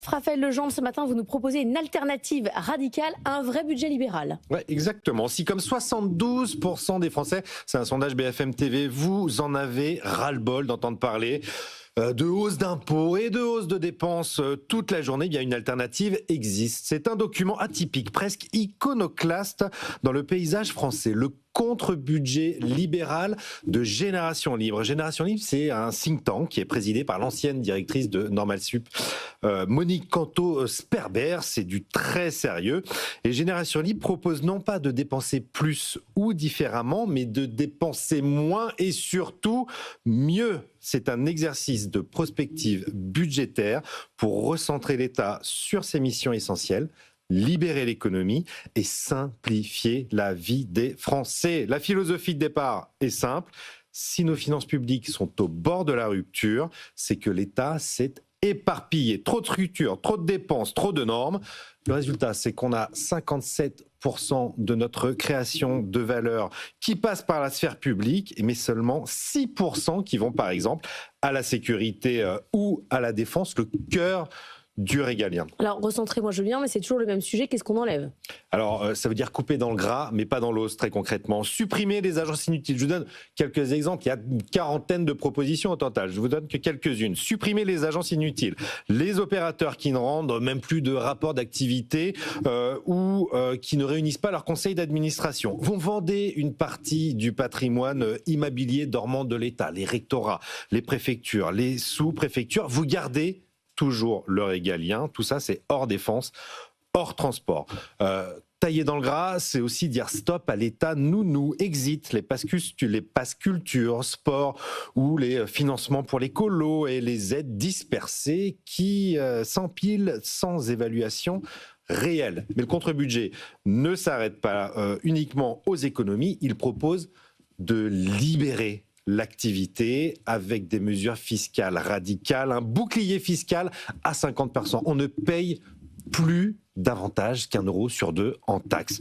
Raphaël Legendre, ce matin, vous nous proposez une alternative radicale à un vrai budget libéral. Ouais, exactement. Si comme 72% des Français, c'est un sondage BFM TV, vous en avez ras-le-bol d'entendre parler de hausse d'impôts et de hausse de dépenses toute la journée, bien une alternative existe. C'est un document atypique, presque iconoclaste dans le paysage français. Le contre-budget libéral de Génération Libre. Génération Libre, c'est un think tank qui est présidé par l'ancienne directrice de Normal Sup, Monique Canto-Sperber. C'est du très sérieux. Et Génération Libre propose non pas de dépenser plus ou différemment, mais de dépenser moins et surtout mieux. C'est un exercice de prospective budgétaire pour recentrer l'État sur ses missions essentielles, libérer l'économie et simplifier la vie des Français. La philosophie de départ est simple. Si nos finances publiques sont au bord de la rupture, c'est que l'État s'est éparpillé. Trop de structures, trop de dépenses, trop de normes. Le résultat, c'est qu'on a 57% de notre création de valeur qui passe par la sphère publique, mais seulement 6% qui vont, par exemple, à la sécurité ou à la défense, le cœur du régalien. Alors, recentrez-moi, Julien, mais c'est toujours le même sujet. Qu'est-ce qu'on enlève? Alors, ça veut dire couper dans le gras, mais pas dans l'os, très concrètement. Supprimer les agences inutiles. Je vous donne quelques exemples. Il y a une quarantaine de propositions au total. Je vous donne que quelques-unes. Supprimer les agences inutiles. Les opérateurs qui ne rendent même plus de rapport d'activité ou qui ne réunissent pas leur conseil d'administration. Vous vendez une partie du patrimoine immobilier dormant de l'État, les rectorats, les préfectures, les sous-préfectures. Vous gardez toujours le régalien, tout ça c'est hors défense, hors transport. Tailler dans le gras, c'est aussi dire stop à l'État nounou, exit les pass culture, sport ou les financements pour les colos et les aides dispersées qui s'empilent sans évaluation réelle. Mais le contre-budget ne s'arrête pas uniquement aux économies, il propose de libérer l'activité avec des mesures fiscales radicales, un bouclier fiscal à 50%. On ne paye plus davantage qu'1 euro sur 2 en taxes.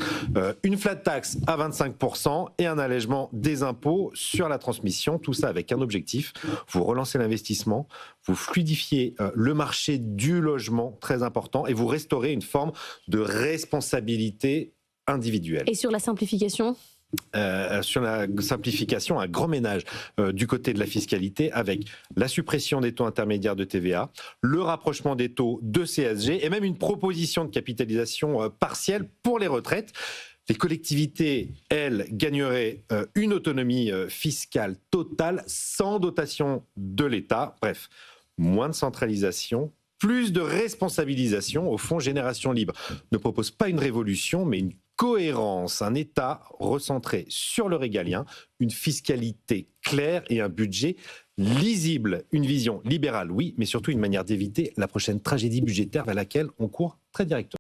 Une flat tax à 25% et un allègement des impôts sur la transmission. Tout ça avec un objectif, vous relancez l'investissement, vous fluidifiez le marché du logement, très important, et vous restaurez une forme de responsabilité individuelle. Et sur la simplification ? Sur la simplification, un grand ménage du côté de la fiscalité avec la suppression des taux intermédiaires de TVA, le rapprochement des taux de CSG et même une proposition de capitalisation partielle pour les retraites. Les collectivités, elles, gagneraient une autonomie fiscale totale sans dotation de l'État. Bref, moins de centralisation, plus de responsabilisation. Au fond, Génération Libre ne propose pas une révolution, mais une cohérence, un État recentré sur le régalien, une fiscalité claire et un budget lisible. Une vision libérale, oui, mais surtout une manière d'éviter la prochaine tragédie budgétaire vers laquelle on court très directement.